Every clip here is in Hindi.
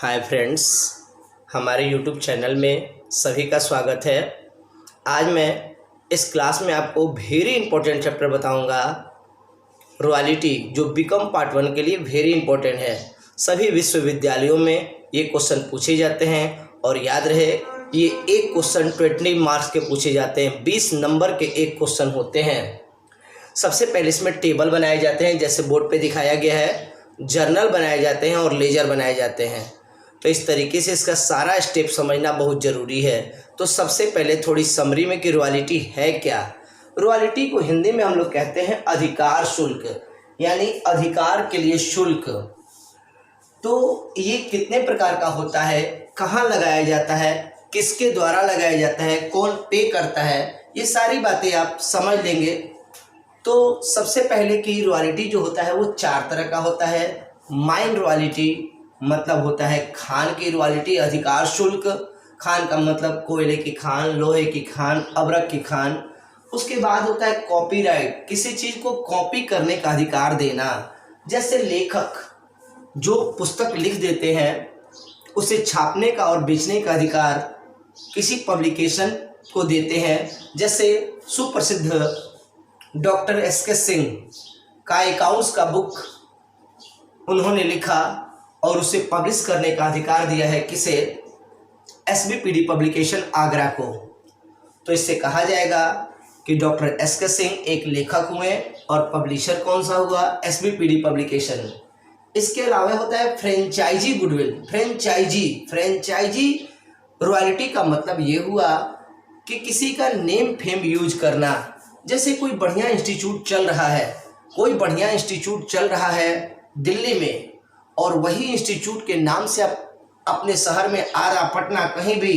हाय फ्रेंड्स, हमारे यूट्यूब चैनल में सभी का स्वागत है। आज मैं इस क्लास में आपको वेरी इंपॉर्टेंट चैप्टर बताऊंगा, रॉयल्टी, जो बीकॉम पार्ट 1 के लिए वेरी इंपॉर्टेंट है। सभी विश्वविद्यालयों में ये क्वेश्चन पूछे जाते हैं और याद रहे ये एक क्वेश्चन 20 मार्क्स के पूछे जाते हैं। 20 नंबर के एक क्वेश्चन होते हैं। सबसे पहले इसमें टेबल बनाए जाते हैं, जैसे बोर्ड पे दिखाया गया है। जर्नल बनाए जाते हैं और लेजर बनाए जाते हैं। तो इस तरीके से इसका सारा स्टेप समझना बहुत ज़रूरी है। तो सबसे पहले थोड़ी समरी में कि रॉयल्टी है क्या। रॉयल्टी को हिंदी में हम लोग कहते हैं अधिकार शुल्क, यानी अधिकार के लिए शुल्क। तो ये कितने प्रकार का होता है, कहाँ लगाया जाता है, किसके द्वारा लगाया जाता है, कौन पे करता है, ये सारी बातें आप समझ लेंगे। तो सबसे पहले की रॉयल्टी जो होता है वो 4 तरह का होता है। माइन रॉयल्टी मतलब होता है खान की रॉयल्टी, अधिकार शुल्क। खान का मतलब कोयले की खान, लोहे की खान, अबरक की खान। उसके बाद होता है कॉपीराइट, किसी चीज़ को कॉपी करने का अधिकार देना। जैसे लेखक जो पुस्तक लिख देते हैं उसे छापने का और बेचने का अधिकार किसी पब्लिकेशन को देते हैं। जैसे सुप्रसिद्ध डॉक्टर एस के सिंह का अकाउंट्स का बुक उन्होंने लिखा और उसे पब्लिश करने का अधिकार दिया है किसे, एसबीपीडी पब्लिकेशन आगरा को। तो इससे कहा जाएगा कि डॉक्टर एस के सिंह एक लेखक हुए और पब्लिशर कौन सा हुआ, एसबीपीडी पब्लिकेशन। इसके अलावा होता है फ्रेंचाइजी गुडविल। फ्रेंचाइजी रॉयल्टी का मतलब ये हुआ कि किसी का नेम फेम यूज करना। जैसे कोई बढ़िया इंस्टीट्यूट चल रहा है दिल्ली में, और वही इंस्टीट्यूट के नाम से आप अपने शहर में आरा, पटना कहीं भी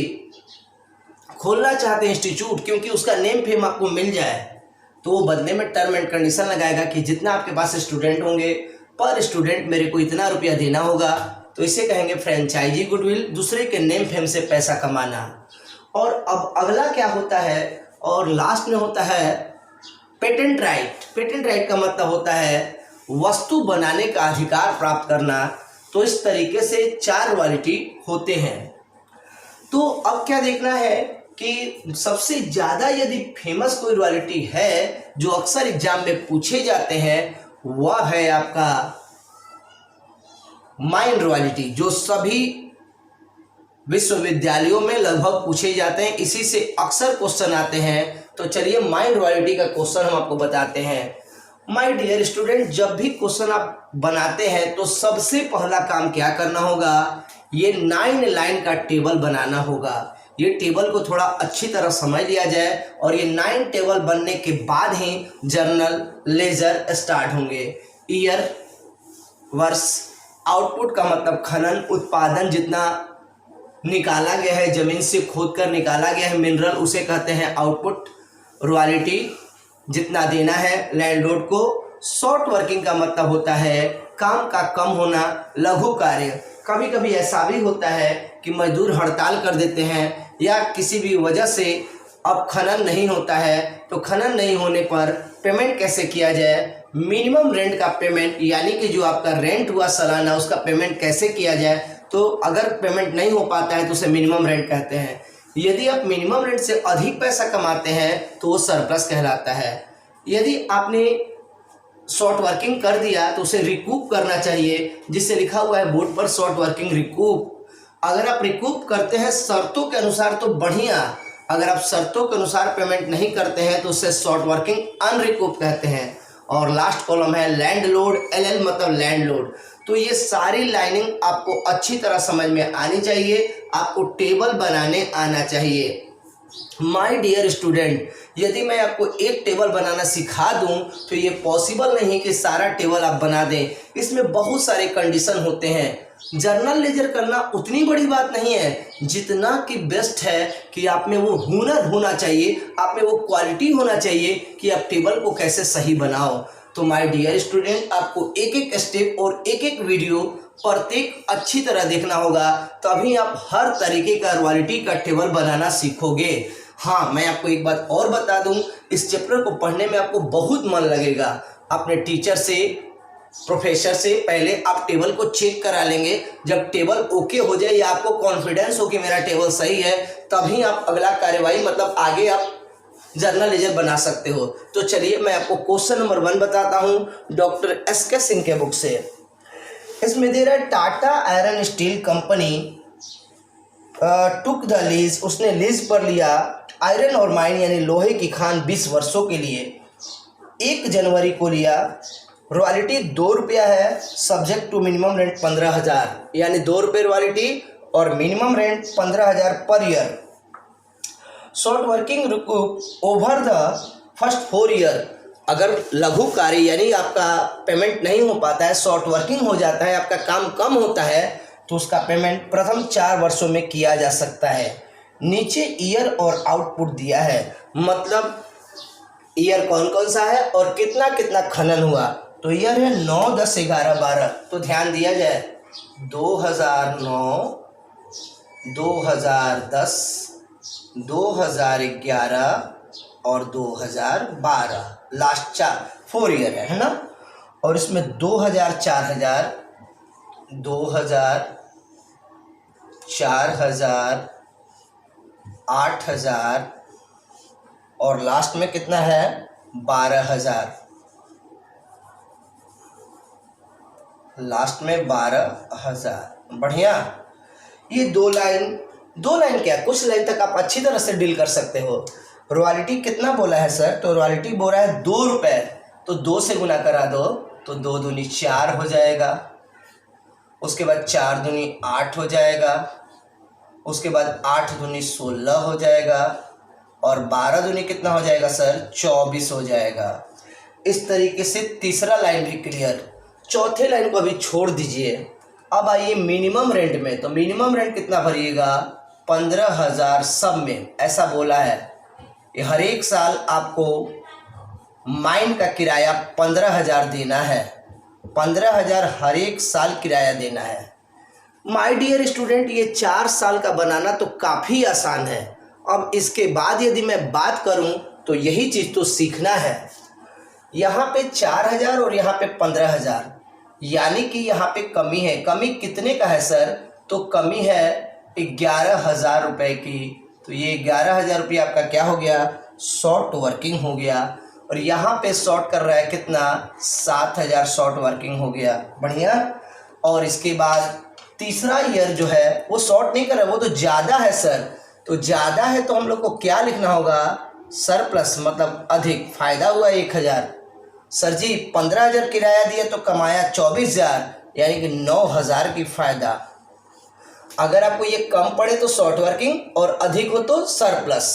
खोलना चाहते हैं इंस्टीट्यूट, क्योंकि उसका नेम फेम आपको मिल जाए, तो वो बदले में टर्म एंड कंडीशन लगाएगा कि जितना आपके पास स्टूडेंट होंगे पर स्टूडेंट मेरे को इतना रुपया देना होगा। तो इसे कहेंगे फ्रेंचाइजी गुडविल, दूसरे के नेम फेम से पैसा कमाना। और अब अगला क्या होता है, और लास्ट में होता है पेटेंट राइट का मतलब होता है वस्तु बनाने का अधिकार प्राप्त करना। तो इस तरीके से 4 रॉयल्टी होते हैं। तो अब क्या देखना है कि सबसे ज़्यादा यदि फेमस कोई रॉयल्टी है जो अक्सर एग्जाम में पूछे जाते हैं, वह है आपका माइन रॉयल्टी, जो सभी विश्वविद्यालयों में लगभग पूछे जाते हैं। इसी से अक्सर क्वेश्चन आते हैं। तो चलिए माइन रॉयल्टी का क्वेश्चन हम आपको बताते हैं। माय डियर स्टूडेंट, जब भी क्वेश्चन आप बनाते हैं तो सबसे पहला काम क्या करना होगा, ये 9 लाइन का टेबल बनाना होगा। ये टेबल को थोड़ा अच्छी तरह समझ लिया जाए, और ये 9 टेबल बनने के बाद ही जर्नल लेजर स्टार्ट होंगे। ईयर, वर्ष, आउटपुट का मतलब खनन, उत्पादन जितना निकाला गया है, जमीन से खोद कर निकाला गया है मिनरल, उसे कहते हैं आउटपुट। रॉयल्टी जितना देना है लैंडलॉर्ड को। शॉर्ट वर्किंग का मतलब होता है काम का कम होना, लघु कार्य। कभी कभी ऐसा भी होता है कि मजदूर हड़ताल कर देते हैं या किसी भी वजह से अब खनन नहीं होता है, तो खनन नहीं होने पर पेमेंट कैसे किया जाए। मिनिमम रेंट का पेमेंट, यानी कि जो आपका रेंट हुआ सालाना, उसका पेमेंट कैसे किया जाए। तो अगर पेमेंट नहीं हो पाता है तो उसे मिनिमम रेंट कहते हैं। यदि आप मिनिमम रेंट से अधिक पैसा कमाते हैं तो वो सरप्लस कहलाता है। यदि आपने शॉर्ट वर्किंग कर दिया तो उसे रिकूप करना चाहिए, जिससे लिखा हुआ है बोर्ड पर शॉर्ट वर्किंग रिकूप। अगर आप रिकूप करते हैं शर्तों के अनुसार तो बढ़िया, अगर आप शर्तों के अनुसार पेमेंट नहीं करते हैं तो उसे शॉर्ट वर्किंग अनरिकूप कहते हैं। और लास्ट कॉलम है लैंडलॉर्ड, LL मतलब लैंडलॉर्ड। तो ये सारी लाइनिंग आपको अच्छी तरह समझ में आनी चाहिए, आपको टेबल बनाने आना चाहिए। माय डियर स्टूडेंट, यदि मैं आपको एक टेबल बनाना सिखा दूं तो ये पॉसिबल नहीं कि सारा टेबल आप बना दें। इसमें बहुत सारे कंडीशन होते हैं। जर्नल लेजर करना उतनी बड़ी बात नहीं है जितना कि बेस्ट है कि आप में वो हुनर होना चाहिए, आप में वो क्वालिटी होना चाहिए कि आप टेबल को कैसे सही बनाओ। तो माय डियर स्टूडेंट, आपको एक एक स्टेप और एक एक वीडियो प्रत्येक अच्छी तरह देखना होगा, तभी आप हर तरीके का रॉयल्टी का टेबल बनाना सीखोगे। हाँ, मैं आपको एक बात और बता दूं, इस चैप्टर को पढ़ने में आपको बहुत मन लगेगा। अपने टीचर से प्रोफेसर से पहले आप टेबल को चेक करा लेंगे। जब टेबल ओके हो जाए या आपको कॉन्फिडेंस हो कि मेरा टेबल सही है, तभी आप अगला कार्यवाही मतलब आगे आप जर्नल लेजर बना सकते हो। तो चलिए मैं आपको क्वेश्चन नंबर 1 बताता हूँ डॉक्टर एस.के. सिंह के बुक से। इसमें दे रहा है Tata iron steel company took the lease, उसने लीज पर लिया आयरन और माइन यानी लोहे की खान 20 वर्षों के लिए। 1 जनवरी को लिया। रॉयल्टी 2 रुपया है, सब्जेक्ट टू मिनिमम रेंट 15,000 यानी 2 रुपये रॉयल्टी और minimum rent 15,000 per year. Short working recoup over the first 4 year. अगर लघु कार्य यानी आपका पेमेंट नहीं हो पाता है, शॉर्ट वर्किंग हो जाता है, आपका काम कम होता है, तो उसका पेमेंट प्रथम 4 वर्षों में किया जा सकता है। नीचे ईयर और आउटपुट दिया है, मतलब ईयर कौन कौन सा है और कितना कितना खनन हुआ। तो ईयर है 9, 10, 11, 12। तो ध्यान दिया जाए 2009, 2010, 2011 और 2012 लास्ट 4 ईयर है ना। और इसमें 2000, 4000, 2000, 4000, 8000 और लास्ट में कितना है 12,000। लास्ट में 12,000। बढ़िया। ये 2 लाइन क्या, कुछ लाइन तक आप अच्छी तरह से डील कर सकते हो। रॉयल्टी कितना बोला है सर? तो रॉयल्टी बोला है 2 रुपये, तो 2 से गुना करा दो तो 2 दूनी 4 हो जाएगा। उसके बाद 4 दूनी 8 हो जाएगा। उसके बाद 8 दूनी 16 हो जाएगा और 12 दूनी कितना हो जाएगा सर? 24 हो जाएगा। इस तरीके से तीसरा लाइन भी क्लियर। चौथे लाइन को अभी छोड़ दीजिए। अब आइए मिनिमम रेंट में। तो मिनिमम रेंट कितना भरिएगा? 15,000 सब में, ऐसा बोला है। ये हर एक साल आपको माइन का किराया 15,000 देना है। 15,000 हर एक साल किराया देना है। माय डियर स्टूडेंट, ये 4 साल का बनाना तो काफ़ी आसान है। अब इसके बाद यदि मैं बात करूं तो यही चीज़ तो सीखना है। यहाँ पे 4,000 और यहाँ पे 15,000, यानी कि यहाँ पे कमी है। कमी कितने का है सर? तो कमी है 11,000 रुपये की। तो ये 11,000 रुपये आपका क्या हो गया? शॉर्ट वर्किंग हो गया। और यहाँ पे शॉर्ट कर रहा है कितना? 7,000 शॉर्ट वर्किंग हो गया। बढ़िया। और इसके बाद तीसरा ईयर जो है वो शॉर्ट नहीं कर रहा है, वो तो ज़्यादा है सर। तो ज़्यादा है तो हम लोग को क्या लिखना होगा? सरप्लस, मतलब अधिक। फ़ायदा हुआ 1,000। सर जी 15,000 किराया दिया तो कमाया 24,000, यानी कि 9,000 की फ़ायदा। अगर आपको ये कम पड़े तो शॉर्ट वर्किंग और अधिक हो तो सरप्लस।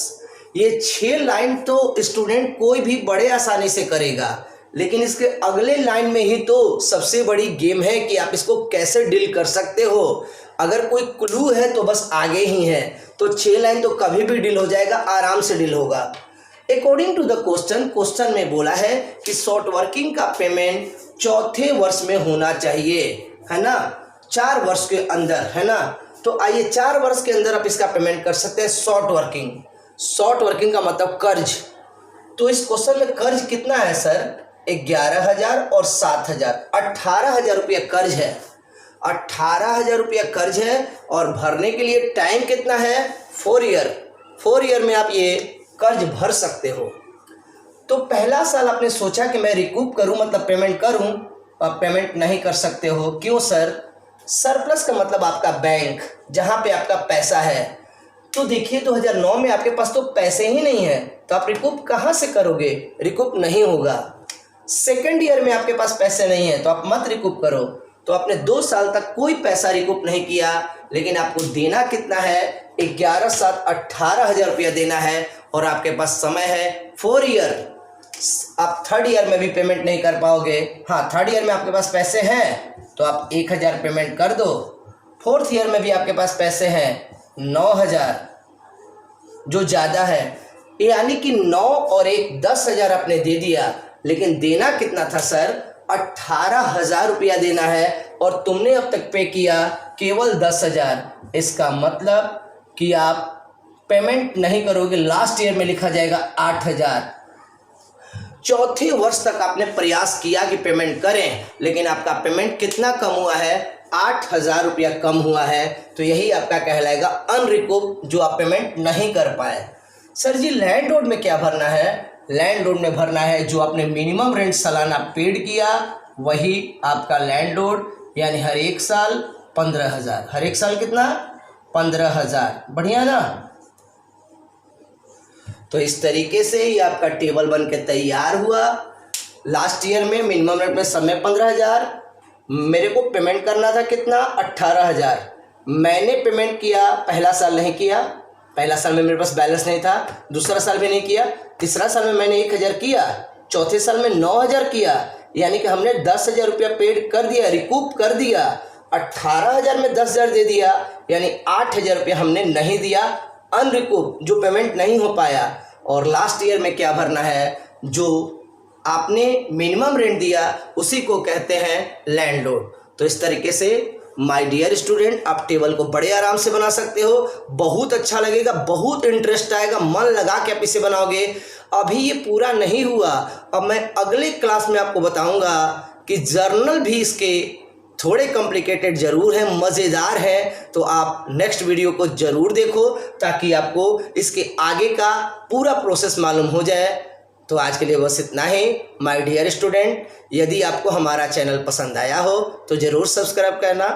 ये 6 लाइन तो स्टूडेंट कोई भी बड़े आसानी से करेगा, लेकिन इसके अगले लाइन में ही तो सबसे बड़ी गेम है कि आप इसको कैसे डील कर सकते हो। अगर कोई क्लू है तो बस आगे ही है। तो 6 लाइन तो कभी भी डील हो जाएगा, आराम से डील होगा। अकॉर्डिंग टू द क्वेश्चन में बोला है कि शॉर्ट वर्किंग का पेमेंट चौथे वर्ष में होना चाहिए, है ना, 4 वर्ष के अंदर, है ना। तो आइए 4 वर्ष के अंदर आप इसका पेमेंट कर सकते हैं। शॉर्ट वर्किंग का मतलब कर्ज। तो इस क्वेश्चन में कर्ज कितना है सर? 11,000 और 7,000, 18,000 रुपया कर्ज है। 18,000 रुपया कर्ज है और भरने के लिए टाइम कितना है? 4 ईयर में आप ये कर्ज भर सकते हो। तो पहला साल आपने सोचा कि मैं रिकूप करूं, मतलब पेमेंट करूं, आप पेमेंट नहीं कर सकते हो। क्यों सर? सरप्लस का मतलब आपका बैंक, जहां पे आपका पैसा है। तो देखिए 2009 में आपके पास तो पैसे ही नहीं है, तो आप रिकूप कहां से करोगे? रिकूप नहीं होगा। सेकेंड ईयर में आपके पास पैसे नहीं है तो आप मत रिकूप करो। तो आपने 2 साल तक कोई पैसा रिकूप नहीं किया, लेकिन आपको देना कितना है? 11, 7, 18,000 रुपया देना है और आपके पास समय है 4 ईयर। आप थर्ड ईयर में भी पेमेंट नहीं कर पाओगे। हाँ, थर्ड ईयर में आपके पास पैसे हैं तो आप 1,000 पेमेंट कर दो। फोर्थ ईयर में भी आपके पास पैसे हैं 9,000, जो ज़्यादा है, यानी कि 9 और 1 10,000 आपने दे दिया। लेकिन देना कितना था सर? 18,000 रुपया देना है और तुमने अब तक पे किया केवल 10,000। इसका मतलब कि आप पेमेंट नहीं करोगे। लास्ट ईयर में लिखा जाएगा 8,000। चौथे वर्ष तक आपने प्रयास किया कि पेमेंट करें, लेकिन आपका पेमेंट कितना कम हुआ है, 8,000 रुपया कम हुआ है, तो यही आपका कहलाएगा अनरिकूव, जो आप पेमेंट नहीं कर पाए। सर जी लैंड रोड में क्या भरना है? लैंड रोड में भरना है जो आपने मिनिमम रेंट सालाना पेड किया वही आपका लैंड रोड, यानी हर एक साल 15,000। हर एक साल कितना? 15,000। बढ़िया ना? तो इस तरीके से ही आपका टेबल बन के तैयार हुआ। लास्ट ईयर में मिनिमम रेंट में समय 15,000, मेरे को पेमेंट करना था कितना? 18,000। मैंने पेमेंट किया, पहला साल नहीं किया, पहला साल में मेरे पास बैलेंस नहीं था, दूसरा साल में नहीं किया, तीसरा साल में मैंने 1,000 किया, चौथे साल में 9,000 किया, यानी कि हमने 10,000 रुपया पेड कर दिया, रिकूप कर दिया। 18,000 में 10,000 दे दिया, यानी 8,000 रुपया हमने नहीं दिया, अनरिकूप, जो पेमेंट नहीं हो पाया। और लास्ट ईयर में क्या भरना है? जो आपने मिनिमम रेंट दिया उसी को कहते हैं लैंड लोड। तो इस तरीके से माय डियर स्टूडेंट, आप टेबल को बड़े आराम से बना सकते हो, बहुत अच्छा लगेगा, बहुत इंटरेस्ट आएगा, मन लगा के आप इसे बनाओगे। अभी ये पूरा नहीं हुआ, अब मैं अगले क्लास में आपको बताऊंगा कि जर्नल भी इसके थोड़े कॉम्प्लिकेटेड जरूर है, मज़ेदार है, तो आप नेक्स्ट वीडियो को ज़रूर देखो ताकि आपको इसके आगे का पूरा प्रोसेस मालूम हो जाए। तो आज के लिए बस इतना ही माय डियर स्टूडेंट। यदि आपको हमारा चैनल पसंद आया हो तो ज़रूर सब्सक्राइब करना।